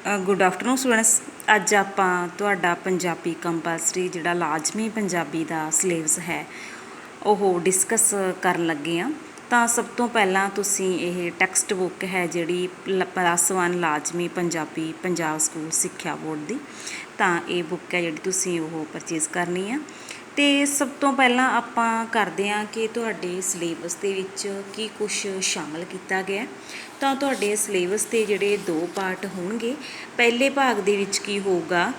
Good afternoon students. ਅੱਜ ਆਪਾਂ ਤੁਹਾਡਾ ਪੰਜਾਬੀ ਕੰਪਲਸਰੀ ਜਿਹੜਾ ਲਾਜ਼ਮੀ ਪੰਜਾਬੀ ਦਾ ਸਿਲੇਬਸ ਹੈ ਉਹ ਡਿਸਕਸ ਕਰਨ ਲੱਗੇ ਹਾਂ। ਤਾਂ ਸਭ ਤੋਂ ਪਹਿਲਾਂ ਤੁਸੀਂ ਇਹ ਟੈਕਸਟ ਬੁੱਕ ਹੈ ਜਿਹੜੀ +1 ਲਾਜ਼ਮੀ ਪੰਜਾਬੀ ਪੰਜਾਬ ਸਕੂਲ ਸਿੱਖਿਆ ਬੋਰਡ ਦੀ, ਤਾਂ ਇਹ ਬੁੱਕ ਹੈ ਜਿਹੜੀ ਤੁਸੀਂ ਉਹ ਪਰਚੇਜ਼ ਕਰਨੀ ਆ। ਅਤੇ ਸਭ ਤੋਂ ਪਹਿਲਾਂ ਆਪਾਂ ਕਰਦੇ ਹਾਂ ਕਿ ਤੁਹਾਡੇ ਸਿਲੇਬਸ ਦੇ ਵਿੱਚ ਕੀ ਕੁਛ ਸ਼ਾਮਲ ਕੀਤਾ ਗਿਆ। ਤਾਂ ਤੁਹਾਡੇ ਸਿਲੇਬਸ ਦੇ ਜਿਹੜੇ 2 ਪਾਰਟ ਹੋਣਗੇ। ਪਹਿਲੇ ਭਾਗ ਦੇ ਵਿੱਚ ਕੀ ਹੋਊਗਾ,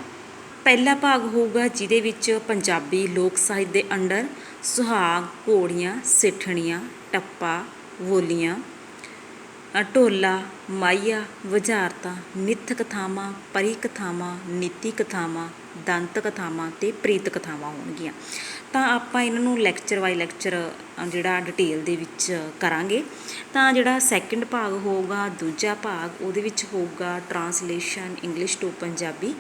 ਪਹਿਲਾ ਭਾਗ ਹੋਊਗਾ ਜਿਹਦੇ ਵਿੱਚ ਪੰਜਾਬੀ ਲੋਕ ਸਾਹਿਤ ਦੇ ਅੰਡਰ ਸੁਹਾਗ, ਘੋੜੀਆਂ, ਸਿੱਠਣੀਆਂ, ਟੱਪਾ, ਬੋਲੀਆਂ, ਢੋਲਾ, ਮਾਹੀਆ, ਵੁਝਾਰਤਾਂ, ਮਿੱਥ ਕਥਾਵਾਂ, ਪਰੀ ਕਥਾਵਾਂ, ਨੀਤੀ ਕਥਾਵਾਂ, ਦੰਤ ਕਥਾਵਾਂ ਅਤੇ ਪ੍ਰੀਤ ਕਥਾਵਾਂ ਹੋਣਗੀਆਂ। ਤਾਂ ਆਪਾਂ ਇਹਨਾਂ ਨੂੰ ਲੈਕਚਰ ਬਾਈ ਲੈਕਚਰ ਜਿਹੜਾ ਡਿਟੇਲ ਦੇ ਵਿੱਚ ਕਰਾਂਗੇ। ਤਾਂ ਜਿਹੜਾ ਸੈਕਿੰਡ ਭਾਗ ਹੋਊਗਾ, ਦੂਜਾ ਭਾਗ, ਉਹਦੇ ਵਿੱਚ ਹੋਊਗਾ ਟਰਾਂਸਲੇਸ਼ਨ ਇੰਗਲਿਸ਼ ਟੂ ਪੰਜਾਬੀ,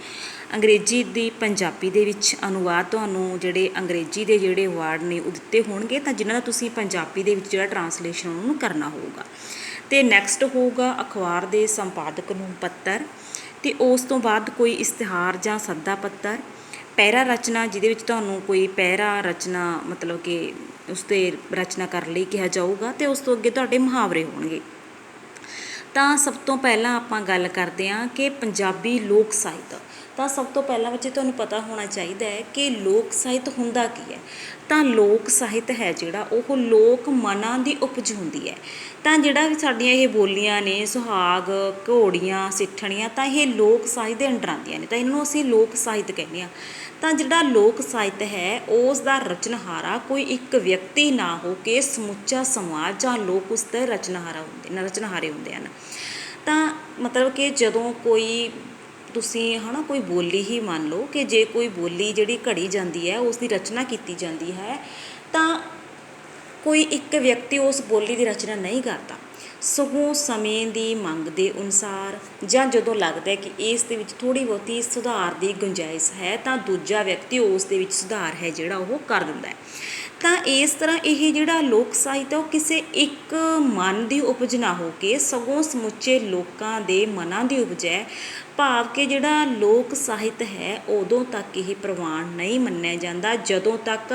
ਅੰਗਰੇਜ਼ੀ ਦੀ ਪੰਜਾਬੀ ਦੇ ਵਿੱਚ ਅਨੁਵਾਦ। ਤੁਹਾਨੂੰ ਜਿਹੜੇ ਅੰਗਰੇਜ਼ੀ ਦੇ ਜਿਹੜੇ ਵਰਡ ਨੇ ਉਹ ਦਿੱਤੇ ਹੋਣਗੇ, ਤਾਂ ਜਿਨ੍ਹਾਂ ਦਾ ਤੁਸੀਂ ਪੰਜਾਬੀ ਦੇ ਵਿੱਚ ਜਿਹੜਾ ਟਰਾਂਸਲੇਸ਼ਨ ਉਹਨੂੰ ਕਰਨਾ ਹੋਊਗਾ। ਅਤੇ ਨੈਕਸਟ ਹੋਊਗਾ ਅਖਬਾਰ ਦੇ ਸੰਪਾਦਕ ਨੂੰ ਪੱਤਰ, ਅਤੇ ਉਸ ਤੋਂ ਬਾਅਦ ਕੋਈ ਇਸ਼ਤਿਹਾਰ ਜਾਂ ਸੱਦਾ ਪੱਤਰ, ਪਹਿਰਾ ਰਚਨਾ ਜਿਹਦੇ ਵਿੱਚ ਤੁਹਾਨੂੰ ਕੋਈ ਪਹਿਰਾ ਰਚਨਾ ਮਤਲਬ ਕਿ ਉਸ 'ਤੇ ਰਚਨਾ ਕਰਨ ਲਈ ਕਿਹਾ ਜਾਊਗਾ, ਅਤੇ ਉਸ ਤੋਂ ਅੱਗੇ ਤੁਹਾਡੇ ਮੁਹਾਵਰੇ ਹੋਣਗੇ। ਤਾਂ ਸਭ ਤੋਂ ਪਹਿਲਾਂ ਆਪਾਂ ਗੱਲ ਕਰਦੇ ਹਾਂ ਕਿ ਪੰਜਾਬੀ ਲੋਕ ਸਾਹਿਤ। ਤਾਂ ਸਭ ਤੋਂ ਪਹਿਲਾਂ ਬੱਚੇ ਤੁਹਾਨੂੰ ਪਤਾ ਹੋਣਾ ਚਾਹੀਦਾ ਹੈ ਕਿ ਲੋਕ ਸਾਹਿਤ ਹੁੰਦਾ ਕੀ ਹੈ। ਤਾਂ ਲੋਕ ਸਾਹਿਤ ਹੈ ਜਿਹੜਾ ਉਹ ਲੋਕ ਮਨਾਂ ਦੀ ਉਪਜ ਹੁੰਦੀ ਹੈ। ਤਾਂ ਜਿਹੜਾ ਵੀ ਸਾਡੀਆਂ ਇਹ ਬੋਲੀਆਂ ਨੇ, ਸੁਹਾਗ, ਘੋੜੀਆਂ, ਸਿੱਠਣੀਆਂ, ਤਾਂ ਇਹ ਲੋਕ ਸਾਹਿਤ ਦੇ ਅੰਡਰ ਆਉਂਦੀਆਂ ਨੇ, ਤਾਂ ਇਹਨੂੰ ਅਸੀਂ ਲੋਕ ਸਾਹਿਤ ਕਹਿੰਦੇ ਹਾਂ। ਤਾਂ ਜਿਹੜਾ ਲੋਕ ਸਾਹਿਤ ਹੈ ਉਸ ਦਾ ਰਚਨਹਾਰਾ ਕੋਈ ਇੱਕ ਵਿਅਕਤੀ ਨਾ ਹੋ ਕੇ ਸਮੁੱਚਾ ਸਮਾਜ ਜਾਂ ਲੋਕ ਉਸ ਦੇ ਰਚਨਹਾਰੇ ਹੁੰਦੇ ਹਨ। ਤਾਂ ਮਤਲਬ ਕਿ ਜਦੋਂ ਕੋਈ ਤੁਸੀਂ ਕੋਈ ਬੋਲੀ ਹੀ ਮੰਨ ਲਓ ਕਿ ਜੇ ਕੋਈ ਬੋਲੀ ਜਿਹੜੀ ਘੜੀ ਜਾਂਦੀ ਹੈ ਉਸ ਦੀ ਰਚਨਾ ਕੀਤੀ ਜਾਂਦੀ ਹੈ, ਤਾਂ ਕੋਈ ਇੱਕ ਵਿਅਕਤੀ ਉਸ ਬੋਲੀ ਦੀ ਰਚਨਾ ਨਹੀਂ ਕਰਦਾ, ਸਗੋਂ ਸਮੇਂ ਦੀ ਮੰਗ ਦੇ ਅਨੁਸਾਰ ਜਾਂ ਜਦੋਂ ਲੱਗਦਾ ਕਿ ਇਸ ਦੇ ਵਿੱਚ ਥੋੜ੍ਹੀ ਬਹੁਤੀ ਸੁਧਾਰ ਦੀ ਗੁੰਜਾਇਸ਼ ਹੈ, ਤਾਂ ਦੂਜਾ ਵਿਅਕਤੀ ਉਸ ਦੇ ਵਿੱਚ ਸੁਧਾਰ ਹੈ ਜਿਹੜਾ ਉਹ ਕਰ ਦਿੰਦਾ ਹੈ। ਤਾਂ ਇਸ ਤਰ੍ਹਾਂ ਇਹ ਜਿਹੜਾ ਲੋਕ ਸਾਹਿਤ ਹੈ ਉਹ ਕਿਸੇ ਇੱਕ ਮਨ ਦੀ ਉਪਜ ਨਾ ਹੋ ਕੇ ਸਗੋਂ ਸਮੁੱਚੇ ਲੋਕਾਂ ਦੇ ਮਨਾਂ ਦੀ ਉਪਜ ਹੈ। ਭਾਵ ਕਿ ਜਿਹੜਾ ਲੋਕ ਸਾਹਿਤ ਹੈ ਉਦੋਂ ਤੱਕ ਇਹ ਪ੍ਰਵਾਨ ਨਹੀਂ ਮੰਨਿਆ ਜਾਂਦਾ ਜਦੋਂ ਤੱਕ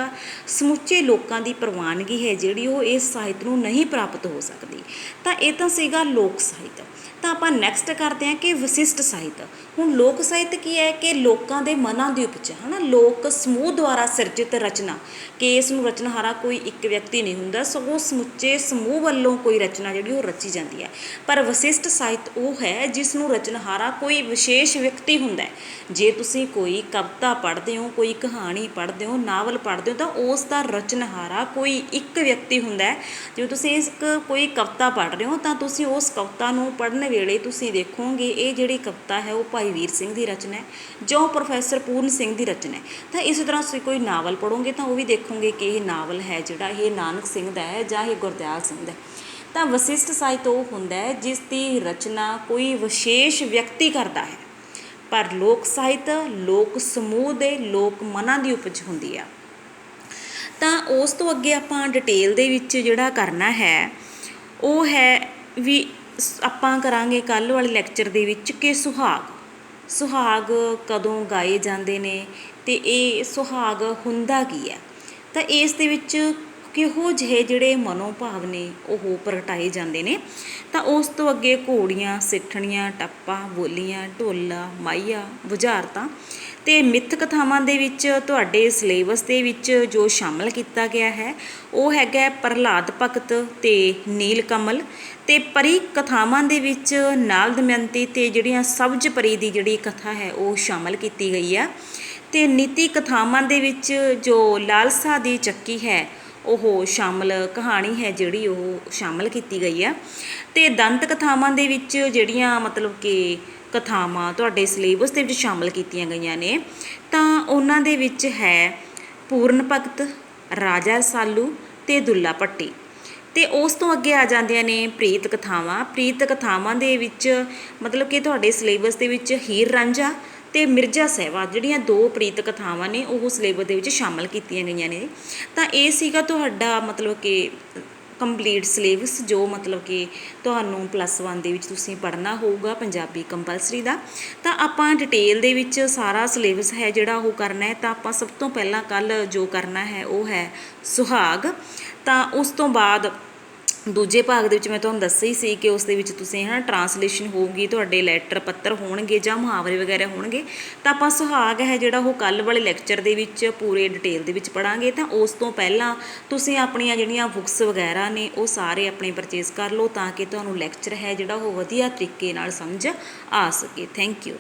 ਸਮੁੱਚੇ ਲੋਕਾਂ ਦੀ ਪ੍ਰਵਾਨਗੀ ਹੈ ਜਿਹੜੀ ਉਹ ਇਸ ਸਾਹਿਤ ਨੂੰ ਨਹੀਂ ਪ੍ਰਾਪਤ ਹੋ ਸਕਦੀ। ਤਾਂ ਇਹ ਤਾਂ ਸੀਗਾ ਲੋਕ ਸਾਹਿਤ। ਤਾਂ ਆਪਾਂ ਨੈਕਸਟ ਕਰਦੇ ਹਾਂ ਕਿ ਵਿਸ਼ਿਸ਼ਟ ਸਾਹਿਤ। ਹੁਣ ਲੋਕ ਸਾਹਿਤ ਕੀ ਹੈ ਕਿ ਲੋਕਾਂ ਦੇ ਮਨਾਂ ਦੀ ਉਪਜ ਹੈ ਨਾ, ਲੋਕ ਸਮੂਹ ਦੁਆਰਾ ਸਿਰਜਿਤ ਰਚਨਾ, ਕਿ ਇਸ ਨੂੰ ਰਚਨਹਾਰਾ ਕੋਈ ਇੱਕ ਵਿਅਕਤੀ ਨਹੀਂ ਹੁੰਦਾ, ਸਗੋਂ ਸਮੁੱਚੇ ਸਮੂਹ ਵੱਲੋਂ ਕੋਈ ਰਚਨਾ ਜਿਹੜੀ ਉਹ ਰਚੀ ਜਾਂਦੀ ਹੈ। ਪਰ ਵਿਸ਼ਿਸ਼ਟ ਸਾਹਿਤ ਉਹ ਹੈ ਜਿਸ ਨੂੰ ਰਚਨਹਾਰਾ ਕੋਈ ਵਿਸ਼ੇਸ਼ ਵਿਅਕਤੀ ਹੁੰਦਾ ਹੈ। ਜੇ ਤੁਸੀਂ ਕੋਈ ਕਵਿਤਾ ਪੜ੍ਹਦੇ ਹੋ, ਕੋਈ ਕਹਾਣੀ ਪੜ੍ਹਦੇ ਹੋ, ਨਾਵਲ ਪੜ੍ਹਦੇ ਹੋ, ਤਾਂ ਉਸ ਦਾ ਰਚਨਹਾਰਾ ਕੋਈ ਇੱਕ ਵਿਅਕਤੀ ਹੁੰਦਾ ਹੈ। ਜੇ ਤੁਸੀਂ ਕੋਈ ਕਵਿਤਾ ਪੜ੍ਹ ਰਹੇ ਹੋ ਤਾਂ ਤੁਸੀਂ ਉਸ ਕਵਿਤਾ ਨੂੰ ਪੜ੍ਹਨ ਵੇਲੇ ਤੁਸੀਂ ਦੇਖੋਗੇ ਇਹ ਜਿਹੜੀ ਕਵਿਤਾ ਹੈ ਉਹ ਭਾਈ ਵੀਰ ਸਿੰਘ ਦੀ ਰਚਨਾ ਹੈ, ਜੋ ਪ੍ਰੋਫੈਸਰ ਪੂਰਨ ਸਿੰਘ ਦੀ ਰਚਨਾ ਹੈ। ਤਾਂ ਇਸੇ ਤਰ੍ਹਾਂ ਤੁਸੀਂ ਕੋਈ ਨਾਵਲ ਪੜ੍ਹੋਗੇ ਤਾਂ ਉਹ ਵੀ ਦੇਖੋਗੇ ਕਿ ਇਹ ਨਾਵਲ ਹੈ ਜਿਹੜਾ ਇਹ ਨਾਨਕ ਸਿੰਘ ਦਾ ਹੈ ਜਾਂ ਇਹ ਗੁਰਦਿਆਲ ਸਿੰਘ ਦਾ ਹੈ। ਤਾਂ ਵਿਸ਼ਿਸ਼ਟ ਸਾਹਿਤ ਉਹ ਹੁੰਦਾ ਹੈ ਜਿਸ ਦੀ ਰਚਨਾ ਕੋਈ ਵਿਸ਼ੇਸ਼ ਵਿਅਕਤੀ ਕਰਦਾ ਹੈ, ਪਰ ਲੋਕ ਸਾਹਿਤ ਲੋਕ ਸਮੂਹ ਦੇ ਲੋਕ ਮਨਾਂ ਦੀ ਉਪਜ ਹੁੰਦੀ ਆ। ਤਾਂ ਉਸ ਤੋਂ ਅੱਗੇ ਆਪਾਂ ਡਿਟੇਲ ਦੇ ਵਿੱਚ ਜਿਹੜਾ ਕਰਨਾ ਹੈ ਉਹ ਹੈ ਵੀ ਆਪਾਂ ਕਰਾਂਗੇ ਕੱਲ੍ਹ ਵਾਲੇ ਲੈਕਚਰ ਦੇ ਵਿੱਚ ਕਿ ਸੁਹਾਗ ਕਦੋਂ ਗਾਏ ਜਾਂਦੇ ਨੇ ਅਤੇ ਇਹ ਸੁਹਾਗ ਹੁੰਦਾ ਕੀ ਹੈ। ਤਾਂ ਇਸ ਦੇ ਵਿੱਚ ਕਿਹੋ ਜਿਹੇ ਜਿਹੜੇ ਮਨੋਭਾਵ ਨੇ ਉਹ ਪ੍ਰਗਟਾਏ ਜਾਂਦੇ ਨੇ। ਤਾਂ ਉਸ ਤੋਂ ਅੱਗੇ ਘੋੜੀਆਂ, ਸਿੱਠਣੀਆਂ, ਟੱਪਾ, ਬੋਲੀਆਂ, ਢੋਲਾ, ਮਾਹੀਆ, ਬੁਝਾਰਤਾਂ ਅਤੇ ਮਿੱਥ ਕਥਾਵਾਂ ਦੇ ਵਿੱਚ ਤੁਹਾਡੇ ਸਿਲੇਬਸ ਦੇ ਵਿੱਚ ਜੋ ਸ਼ਾਮਲ ਕੀਤਾ ਗਿਆ ਹੈ ਉਹ ਹੈਗਾ ਪ੍ਰਹਲਾਦ ਭਗਤ ਅਤੇ ਨੀਲ ਕਮਲ। ਅਤੇ ਪਰੀ ਕਥਾਵਾਂ ਦੇ ਵਿੱਚ ਨਾਲ ਦਮਯੰਤੀ ਅਤੇ ਜਿਹੜੀਆਂ ਸਬਜ਼ ਪਰੀ ਦੀ ਜਿਹੜੀ ਕਥਾ ਹੈ ਉਹ ਸ਼ਾਮਲ ਕੀਤੀ ਗਈ ਆ। ਅਤੇ ਨੀਤੀ ਕਥਾਵਾਂ ਦੇ ਵਿੱਚ ਜੋ ਲਾਲਸਾ ਦੀ ਚੱਕੀ ਹੈ ਉਹ ਕਹਾਣੀ ਹੈ ਜਿਹੜੀ ਉਹ ਸ਼ਾਮਲ ਕੀਤੀ ਗਈ ਆ। ਅਤੇ ਦੰਤ ਕਥਾਵਾਂ ਦੇ ਵਿੱਚ ਜਿਹੜੀਆਂ ਮਤਲਬ ਕਿ ਕਥਾਵਾਂ ਤੁਹਾਡੇ ਸਿਲੇਬਸ ਦੇ ਵਿੱਚ ਸ਼ਾਮਲ ਕੀਤੀਆਂ ਗਈਆਂ ਨੇ, ਤਾਂ ਉਹਨਾਂ ਦੇ ਵਿੱਚ ਹੈ ਪੂਰਨ ਭਗਤ, ਰਾਜਾ ਰਸਾਲੂ ਅਤੇ ਦੁੱਲਾ ਭੱਟੀ। ਅਤੇ ਉਸ ਤੋਂ ਅੱਗੇ ਆ ਜਾਂਦੀਆਂ ਨੇ ਪ੍ਰੀਤ ਕਥਾਵਾਂ ਦੇ ਵਿੱਚ ਮਤਲਬ ਕਿ ਤੁਹਾਡੇ ਸਿਲੇਬਸ ਦੇ ਵਿੱਚ ਹੀਰ ਰਾਂਝਾ ਅਤੇ ਮਿਰਜ਼ਾ ਸਾਹਿਬਾ ਜਿਹੜੀਆਂ 2 ਪ੍ਰੀਤ ਕਥਾਵਾਂ ਨੇ ਉਹ ਸਿਲੇਬਸ ਦੇ ਵਿੱਚ ਸ਼ਾਮਲ ਕੀਤੀਆਂ ਗਈਆਂ ਨੇ। ਤਾਂ ਇਹ ਸੀਗਾ ਤੁਹਾਡਾ ਮਤਲਬ ਕਿ ਕੰਪਲੀਟ ਸਿਲੇਬਸ ਜੋ ਮਤਲਬ ਕਿ ਤੁਹਾਨੂੰ +1 ਦੇ ਵਿੱਚ ਤੁਸੀਂ ਪੜ੍ਹਨਾ ਹੋਊਗਾ ਪੰਜਾਬੀ ਕੰਪਲਸਰੀ ਦਾ। ਤਾਂ ਆਪਾਂ ਡਿਟੇਲ ਦੇ ਵਿੱਚ ਸਾਰਾ ਸਿਲੇਬਸ ਹੈ ਜਿਹੜਾ ਉਹ ਕਰਨਾ ਹੈ। ਤਾਂ ਆਪਾਂ ਸਭ ਤੋਂ ਪਹਿਲਾਂ ਕੱਲ੍ਹ ਜੋ ਕਰਨਾ ਹੈ ਉਹ ਹੈ ਸੁਹਾਗ। ਤਾਂ ਉਸ ਤੋਂ ਬਾਅਦ ਦੂਜੇ ਭਾਗ ਦੇ ਵਿੱਚ ਮੈਂ ਤੁਹਾਨੂੰ ਦੱਸਿਆ ਹੀ ਸੀ ਕਿ ਉਸ ਦੇ ਵਿੱਚ ਤੁਸੀਂ ਟਰਾਂਸਲੇਸ਼ਨ ਹੋਊਗੀ, ਤੁਹਾਡੇ ਲੈਟਰ ਪੱਤਰ ਹੋਣਗੇ ਜਾਂ ਮੁਹਾਵਰੇ ਵਗੈਰਾ ਹੋਣਗੇ। ਤਾਂ ਆਪਾਂ ਸੁਹਾਗ ਹੈ ਜਿਹੜਾ ਉਹ ਕੱਲ੍ਹ ਵਾਲੇ ਲੈਕਚਰ ਦੇ ਵਿੱਚ ਪੂਰੇ ਡਿਟੇਲ ਦੇ ਵਿੱਚ ਪੜ੍ਹਾਂਗੇ। ਤਾਂ ਉਸ ਤੋਂ ਪਹਿਲਾਂ ਤੁਸੀਂ ਆਪਣੀਆਂ ਜਿਹੜੀਆਂ ਬੁੱਕਸ ਵਗੈਰਾ ਨੇ ਉਹ ਸਾਰੇ ਆਪਣੇ ਪਰਚੇਜ਼ ਕਰ ਲਓ ਤਾਂ ਕਿ ਤੁਹਾਨੂੰ ਲੈਕਚਰ ਹੈ ਜਿਹੜਾ ਉਹ ਵਧੀਆ ਤਰੀਕੇ ਨਾਲ ਸਮਝ ਆ ਸਕੇ। Thank you.